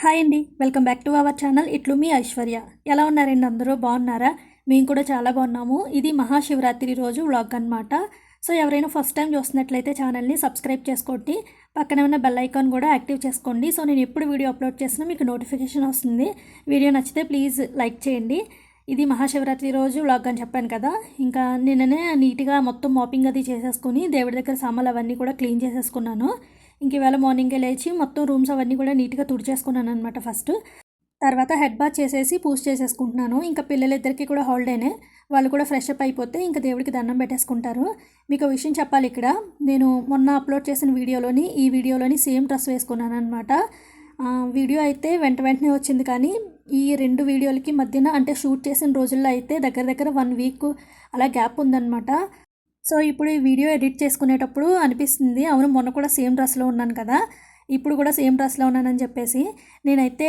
Hi అండి, welcome back to our channel. ఇట్లు మీ ఐశ్వర్య. ఎలా ఉన్నారండి? అందరూ బాగున్నారా? మేము కూడా చాలా బాగున్నాము. ఇది మహాశివరాత్రి రోజు వ్లాగ్ అనమాట. సో ఎవరైనా ఫస్ట్ టైం చూస్తున్నట్లయితే ఛానల్ని సబ్స్క్రైబ్ చేసుకోండి, పక్కనే ఉన్న బెల్ ఐకాన్ కూడా యాక్టివ్ చేసుకోండి. సో నేను ఎప్పుడు వీడియో అప్లోడ్ చేసినా మీకు నోటిఫికేషన్ వస్తుంది. వీడియో నచ్చితే ప్లీజ్ లైక్ చేయండి. ఇది మహాశివరాత్రి రోజు వ్లాగ్ అని చెప్పాను కదా. ఇంకా నిన్ననే నీట్గా మొత్తం మాపింగ్ అది చేసేసుకుని దేవుడి దగ్గర సామాన్లు అవన్నీ కూడా క్లీన్ చేసేసుకున్నాను. ఇంక ఈవేళ మార్నింగే లేచి మొత్తం రూమ్స్ అవన్నీ కూడా నీట్గా తుడిచేసుకున్నాను అనమాట. ఫస్ట్ తర్వాత హెడ్ బాత్ చేసేసి పూజ చేసేసుకుంటున్నాను. ఇంకా పిల్లలిద్దరికీ కూడా హాలిడేనే, వాళ్ళు కూడా ఫ్రెష్ అప్ అయిపోతే ఇంకా దేవుడికి దండం పెట్టేసుకుంటారు. మీకు ఒక విషయం చెప్పాలి, ఇక్కడ నేను మొన్న అప్లోడ్ చేసిన వీడియోలోని ఈ వీడియోలోని సేమ్ డ్రెస్ వేసుకున్నాను అనమాట. వీడియో అయితే వెంటనే వచ్చింది, కానీ ఈ రెండు వీడియోలకి మధ్యన అంటే షూట్ చేసిన రోజుల్లో అయితే దగ్గర దగ్గర 1 వీక్ అలా గ్యాప్ ఉందన్నమాట. సో ఇప్పుడు ఈ వీడియో ఎడిట్ చేసుకునేటప్పుడు అనిపిస్తుంది, అవును మొన్న కూడా సేమ్ డ్రెస్లో ఉన్నాను కదా, ఇప్పుడు కూడా సేమ్ డ్రెస్లో ఉన్నానని చెప్పేసి. నేనైతే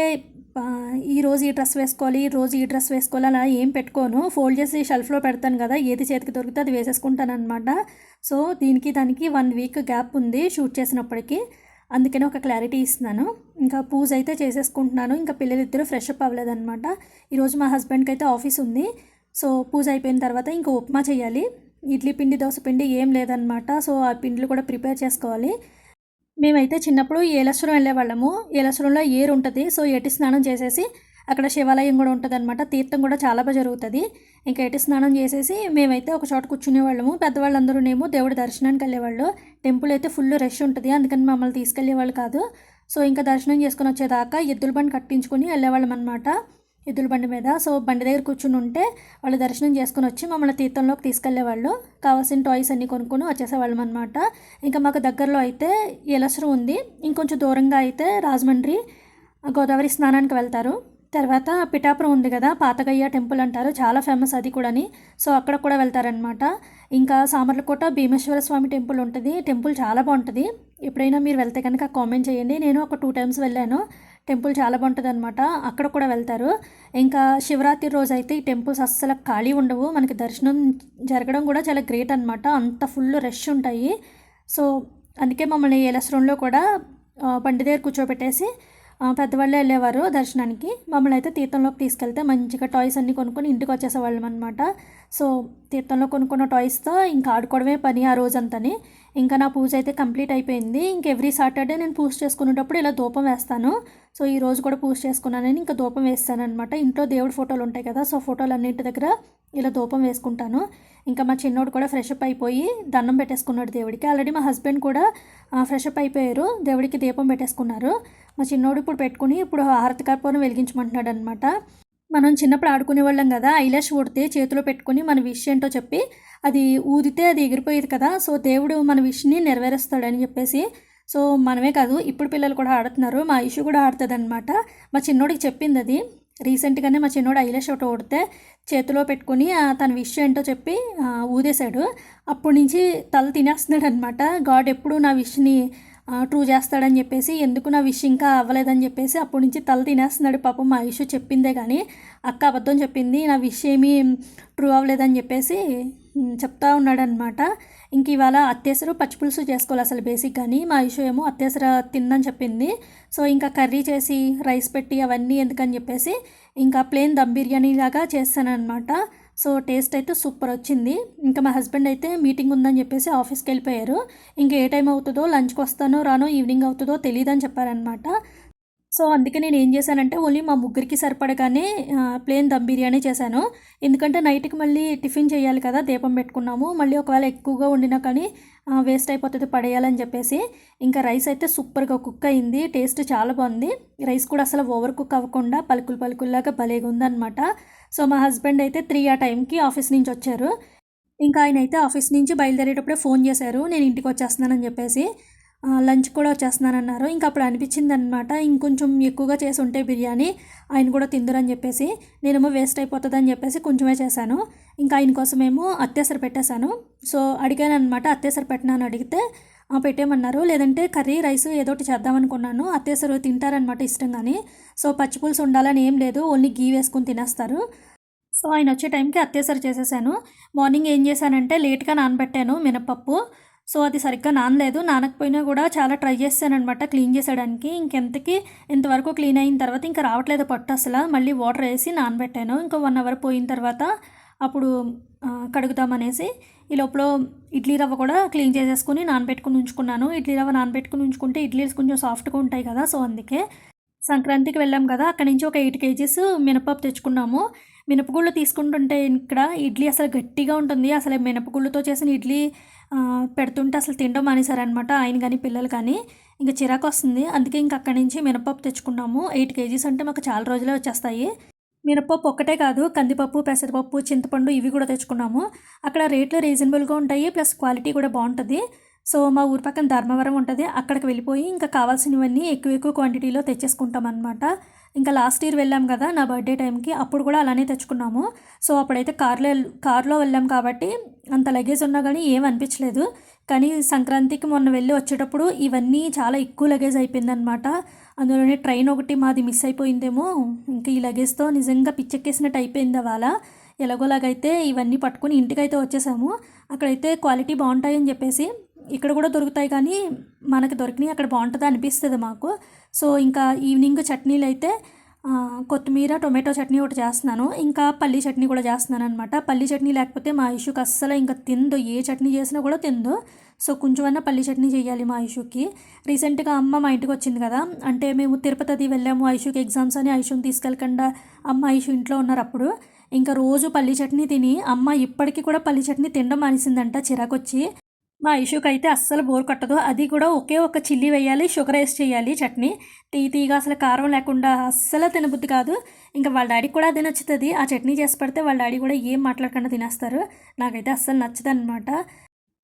ఈరోజు ఈ డ్రెస్ వేసుకోవాలి, ఈరోజు ఈ డ్రెస్ వేసుకోవాలి అలా ఏం పెట్టుకోను. ఫోల్డ్ చేసి షెల్ఫ్లో పెడతాను కదా, ఏది చేతికి దొరికితే అది వేసేసుకుంటాను అనమాట. సో దానికి 1 వీక్ గ్యాప్ ఉంది షూట్ చేసినప్పటికీ, అందుకనే ఒక క్లారిటీ ఇస్తున్నాను. ఇంకా పూజ అయితే చేసేసుకుంటున్నాను. ఇంకా పిల్లలిద్దరూ ఫ్రెష్ అప్ అవ్వలేదన్నమాట. ఈరోజు మా హస్బెండ్కి అయితే ఆఫీస్ ఉంది. సో పూజ అయిపోయిన తర్వాత ఇంకా ఉప్మా చేయాలి. ఇడ్లీ పిండి, దోశ పిండి ఏం లేదనమాట. సో ఆ పిండిలు కూడా ప్రిపేర్ చేసుకోవాలి. మేమైతే చిన్నప్పుడు ఏలశ్వరం వెళ్ళేవాళ్ళము. ఏలశ్వరంలో ఏరు ఉంటుంది. సో ఏటి స్నానం చేసేసి అక్కడ శివాలయం కూడా ఉంటుంది అనమాట. తీర్థం కూడా చాలా బాగా జరుగుతుంది. ఇంకా ఏటి స్నానం చేసేసి మేమైతే ఒక చోట కూర్చునేవాళ్ళము. పెద్దవాళ్ళందరూనేమో దేవుడి దర్శనానికి వెళ్ళేవాళ్ళు. టెంపుల్ అయితే ఫుల్ రష్ ఉంటుంది, అందుకని మమ్మల్ని తీసుకెళ్ళేవాళ్ళు కాదు. సో ఇంకా దర్శనం చేసుకుని వచ్చేదాకా ఎద్దుల బండి కట్టించుకొని వెళ్ళేవాళ్ళం అనమాట, ఎద్దుల బండి మీద. సో బండి దగ్గర కూర్చుని ఉంటే వాళ్ళు దర్శనం చేసుకుని వచ్చి మమ్మల్ని తీర్థంలోకి తీసుకెళ్లేవాళ్ళు. కావాల్సిన టాయ్స్ అన్నీ కొనుక్కొని వచ్చేసేవాళ్ళం అనమాట. ఇంకా మాకు దగ్గరలో అయితే ఏలశ్వరం ఉంది, ఇంకొంచెం దూరంగా అయితే రాజమండ్రి గోదావరి స్నానానికి వెళ్తారు. తర్వాత పిఠాపురం ఉంది కదా, పాతగయ్య టెంపుల్ అంటారు, చాలా ఫేమస్ అది కూడాని. సో అక్కడ కూడా వెళ్తారనమాట. ఇంకా సామర్లకోట భీమేశ్వర స్వామి టెంపుల్ ఉంటుంది. టెంపుల్ చాలా బాగుంటుంది. ఎప్పుడైనా మీరు వెళ్తే కనుక కామెంట్ చేయండి. నేను ఒక 2 టైమ్స్ వెళ్ళాను. టెంపుల్ చాలా బాగుంటుంది అనమాట, అక్కడ కూడా వెళ్తారు. ఇంకా శివరాత్రి రోజు అయితే ఈ టెంపుల్స్ అస్సలు ఖాళీ ఉండవు. మనకి దర్శనం జరగడం కూడా చాలా గ్రేట్ అనమాట, అంత ఫుల్ రష్ ఉంటాయి. సో అందుకే మమ్మల్ని ఏలశ్వరంలో కూడా బండి దగ్గర కూర్చోబెట్టేసి పెద్దవాళ్ళే వెళ్ళేవారు దర్శనానికి. మమ్మల్ని అయితే తీర్థంలోకి తీసుకెళ్తే మంచిగా టాయ్స్ అన్నీ కొనుక్కొని ఇంటికి వచ్చేసేవాళ్ళం అనమాట. సో తీర్థంలో కొనుక్కున్న టాయ్స్తో ఇంకా ఆడుకోవడమే పని ఆ రోజంతని. ఇంకా నా పూజ అయితే కంప్లీట్ అయిపోయింది. ఇంక ఎవ్రీ సాటర్డే నేను పూజ చేసుకునేటప్పుడు ఇలా ధూపం వేస్తాను. సో ఈ రోజు కూడా పూజ చేసుకున్నానని ఇంకా ధూపం వేస్తాను అనమాట. ఇంట్లో దేవుడి ఫోటోలు ఉంటాయి కదా, సో ఫోటోలు అన్నింటి దగ్గర ఇలా ధూపం వేసుకుంటాను. ఇంకా మా చిన్నోడు కూడా ఫ్రెష్ అప్ అయిపోయి దండం పెట్టేసుకున్నాడు దేవుడికి. ఆల్రెడీ మా హస్బెండ్ కూడా ఫ్రెష్ అప్ అయిపోయారు, దేవుడికి దీపం పెట్టేసుకున్నారు. మా చిన్నోడు ఇప్పుడు పెట్టుకుని ఇప్పుడు హారతి కర్పూరం వెలిగించమంటున్నాడు అనమాట. మనం చిన్నప్పుడు ఆడుకునే వాళ్ళం కదా, ఐలాష్ ఊడితే చేతిలో పెట్టుకుని మన విష్ ఏంటో చెప్పి అది ఊదితే అది ఎగిరిపోయేది కదా. సో దేవుడు మన విష్ని నెరవేరుస్తాడని చెప్పేసి. సో మనమే కాదు, ఇప్పుడు పిల్లలు కూడా ఆడుతున్నారు, మా ఇష్యూ కూడా ఆడుతుంది అనమాట. మా చిన్నోడికి చెప్పింది అది. రీసెంట్గానే మా చిన్నోడు ఐలాష్ ఒకటి ఊడితే చేతిలో పెట్టుకుని తన విష్ ఏంటో చెప్పి ఊదేశాడు. అప్పటి నుంచి తల తినేస్తున్నాడు అనమాట. గాడ్ ఎప్పుడు నా విష్ని ట్రూ చేస్తాడని చెప్పేసి, ఎందుకు నా విష్ ఇంకా అవ్వలేదని చెప్పేసి అప్పటి నుంచి తల తినేస్తున్నాడు. పాపం మా ఇష్యూ చెప్పిందే కానీ అక్క అబద్ధం చెప్పింది, నా విష్ ఏమీ ట్రూ అవ్వలేదని చెప్పేసి చెప్తా ఉన్నాడనమాట. ఇంక ఇవాళ అత్తేసరు పచ్చిపులుసు చేసుకోవాలి అసలు బేసిక్, కానీ మా ఇష్యూ ఏమో అత్తేసర తిందని చెప్పింది. సో ఇంకా కర్రీ చేసి రైస్ పెట్టి అవన్నీ ఎందుకని చెప్పేసి ఇంకా ప్లెయిన్ దమ్ బిర్యానీ లాగా చేస్తానన్నమాట. సో టేస్ట్ అయితే సూపర్ వచ్చింది. ఇంకా మా హస్బెండ్ అయితే మీటింగ్ ఉందని చెప్పేసి ఆఫీస్కి వెళ్ళిపోయారు. ఇంకా ఏ టైం అవుతుందో, లంచ్కి వస్తానో రానో, ఈవినింగ్ అవుతుందో తెలియదని చెప్పారనమాట. సో అందుకే నేను ఏం చేశానంటే ఓన్లీ మా ముగ్గురికి సరిపడగానే ప్లెయిన్ దమ్ బిర్యానీ చేశాను. ఎందుకంటే నైట్కి మళ్ళీ టిఫిన్ చేయాలి కదా, దీపం పెట్టుకున్నాము, మళ్ళీ ఒకవేళ ఎక్కువగా వండినా కానీ వేస్ట్ అయిపోతుంది పడేయాలని చెప్పేసి. ఇంకా రైస్ అయితే సూపర్గా కుక్ అయింది, టేస్ట్ చాలా బాగుంది. రైస్ కూడా అసలు ఓవర్ కుక్ అవ్వకుండా పలుకుల్లాగా భలేగా ఉందన్నమాట. సో మా హస్బెండ్ అయితే 3 ఆ టైంకి ఆఫీస్ నుంచి వచ్చారు. ఇంకా ఆయన అయితే ఆఫీస్ నుంచి బయలుదేరేటప్పుడే ఫోన్ చేశారు, నేను ఇంటికి వచ్చేస్తున్నానని చెప్పేసి. లంచ్ కూడా వచ్చేస్తున్నానన్నారు. ఇంకా అప్పుడు అనిపించింది అనమాట, ఇంకొంచెం ఎక్కువగా చేసి ఉంటే బిర్యానీ ఆయన కూడా తిందురని చెప్పేసి. నేనేమో వేస్ట్ అయిపోతుందని చెప్పేసి కొంచెమే చేశాను. ఇంకా ఆయన కోసమేమో అత్తేసరి పెట్టేశాను. సో అడిగాను అనమాట, అత్తేసరి పెట్టినాను అడిగితే పెట్టేమన్నారు. లేదంటే కర్రీ రైస్ ఏదో ఒకటి చేద్దామనుకున్నాను, అత్తేసరు తింటారనమాట ఇష్టంగాని. సో పచ్చిపులుసు ఉండాలని ఏం లేదు, ఓన్లీ గీ వేసుకుని తినేస్తారు. సో ఆయన వచ్చే టైంకి అత్తేసరి చేసేసాను. మార్నింగ్ ఏం చేశానంటే లేట్గా నానబెట్టాను మినపప్పు. సో అది సరిగ్గా నానలేదు. నానకపోయినా కూడా చాలా ట్రై చేశాననమాట క్లీన్ చేసేయడానికి. ఇంతవరకు క్లీన్ అయిన తర్వాత ఇంకా రావట్లేదు పట్టు అసల. మళ్ళీ వాటర్ వేసి నానబెట్టాను. ఇంకా 1 అవర్ పోయిన తర్వాత అప్పుడు కడుగుదామనేసి ఈ లోపల ఇడ్లీ రవ్వ కూడా క్లీన్ చేసేసుకుని నానబెట్టుకుని ఉంచుకున్నాను. ఇడ్లీ రవ్వ నానబెట్టుకుని ఉంచుకుంటే ఇడ్లీస్ కొంచెం సాఫ్ట్గా ఉంటాయి కదా, సో అందుకే. సంక్రాంతికి వెళ్ళాం కదా, అక్కడి నుంచి ఒక 8 కేజీస్ మినపప్పు తెచ్చుకున్నాము. మినపగుళ్ళు తీసుకుంటుంటే ఇక్కడ ఇడ్లీ అసలు గట్టిగా ఉంటుంది. అసలు మినపగుళ్ళతో చేసిన ఇడ్లీ పెడుతుంటే అసలు తినడం మానేశారనమాట ఆయన కానీ పిల్లలు కానీ. ఇంకా చిరాకు వస్తుంది. అందుకే ఇంక అక్కడి నుంచి మినపప్పు తెచ్చుకున్నాము. 8 కేజీస్ అంటే మాకు చాలా రోజులే వచ్చేస్తాయి. మినపప్పు ఒక్కటే కాదు, కందిపప్పు, పెసరపప్పు, చింతపండు ఇవి కూడా తెచ్చుకున్నాము. అక్కడ రేట్లు రీజనబుల్గా ఉంటాయి, ప్లస్ క్వాలిటీ కూడా బాగుంటుంది. సో మా ఊరి పక్కన ధర్మవరం ఉంటుంది, అక్కడికి వెళ్ళిపోయి ఇంకా కావాల్సినవన్నీ ఎక్కువ క్వాంటిటీలో తెచ్చేసుకుంటాం అనమాట. ఇంకా లాస్ట్ ఇయర్ వెళ్ళాం కదా నా బర్త్డే టైంకి, అప్పుడు కూడా అలానే తెచ్చుకున్నాము. సో అప్పుడైతే కార్లో వెళ్ళాం కాబట్టి అంత లగేజ్ ఉన్నా కానీ ఏం అనిపించలేదు. కానీ సంక్రాంతికి మొన్న వెళ్ళి వచ్చేటప్పుడు ఇవన్నీ చాలా ఎక్కువ లగేజ్ అయిపోయిందనమాట. అందులోనే ట్రైన్ ఒకటి మాది మిస్ అయిపోయిందేమో. ఇంకా ఈ లగేజ్తో నిజంగా పిచ్చెక్కేసినట్టు అయిపోయింది అవాళ. ఎలాగోలాగైతే ఇవన్నీ పట్టుకుని ఇంటికైతే వచ్చేసాము. అక్కడైతే క్వాలిటీ బాగుంటాయని చెప్పేసి ఇక్కడ కూడా దొరుకుతాయి, కానీ మనకి దొరికినాయి అక్కడ బాగుంటుంది అనిపిస్తుంది మాకు. సో ఇంకా ఈవినింగ్ చట్నీలు అయితే కొత్తిమీర టొమాటో చట్నీ ఒకటి చేస్తున్నాను, ఇంకా పల్లీ చట్నీ కూడా చేస్తున్నాను అనమాట. పల్లీ చట్నీ లేకపోతే మా ఇష్యూకి అస్సలు ఇంకా తిందు, ఏ చట్నీ చేసినా కూడా తిందు. సో కొంచెమన్నా పల్లీ చట్నీ చేయాలి మా ఇష్యూకి. రీసెంట్గా అమ్మ మా ఇంటికి వచ్చింది కదా, అంటే మేము తిరుపతి వెళ్ళాము ఐషుకి ఎగ్జామ్స్ అని. ఐషుని తీసుకెళ్ళకుండా అమ్మ ఐషు ఇంట్లో ఉన్నారు అప్పుడు. ఇంకా రోజు పల్లీ చట్నీ తిని అమ్మ ఇప్పటికీ కూడా పల్లీ చట్నీ తినడం మానేసిందంట చిరాకొచ్చి. మా ఇష్యూకి అయితే అస్సలు బోర్ కొట్టదు. అది కూడా ఒకే ఒక చిల్లీ వేయాలి, షుగర్ వేసి చేయాలి చట్నీ. తీగా అసలు కారం లేకుండా అస్సలు తినబుద్ధి కాదు. ఇంకా వాళ్ళ డాడీకి కూడా అది నచ్చుతుంది. ఆ చట్నీ చేసి పెడితే వాళ్ళ డాడీ కూడా ఏం మాట్లాడకుండా తినేస్తారు. నాకైతే అస్సలు నచ్చదు అనమాట.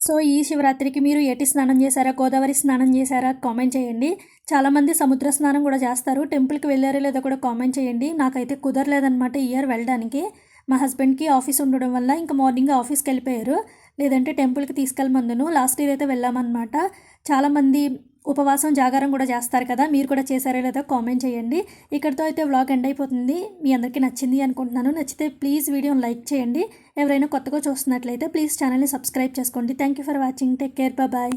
సో ఈ శివరాత్రికి మీరు ఏటి స్నానం చేశారా, గోదావరి స్నానం చేశారా కామెంట్ చేయండి. చాలామంది సముద్ర స్నానం కూడా చేస్తారు. టెంపుల్కి వెళ్ళారో లేదో కూడా కామెంట్ చేయండి. నాకైతే కుదరలేదనమాట ఈ ఇయర్ వెళ్ళడానికి. మా హస్బెండ్కి ఆఫీస్ ఉండడం వల్ల ఇంకా మార్నింగ్ ఆఫీస్కి వెళ్ళిపోయారు. లేదంటే టెంపుల్కి తీసుకెళ్ళమందును. లాస్ట్ ఇయర్ అయితే వెళ్ళామన్నమాట. చాలామంది ఉపవాసం జాగారం కూడా చేస్తారు కదా, మీరు కూడా చేశారో లేదో కామెంట్ చేయండి. ఇక్కడితో అయితే వ్లాగ్ ఎండ్ అయిపోతుంది. మీ అందరికీ నచ్చింది అనుకుంటున్నాను. నచ్చితే ప్లీజ్ వీడియోని లైక్ చేయండి. ఎవరైనా కొత్తగా చూస్తున్నట్లయితే ప్లీజ్ ఛానల్ని సబ్స్క్రైబ్ చేసుకోండి. Thank you for watching. Take care, bye.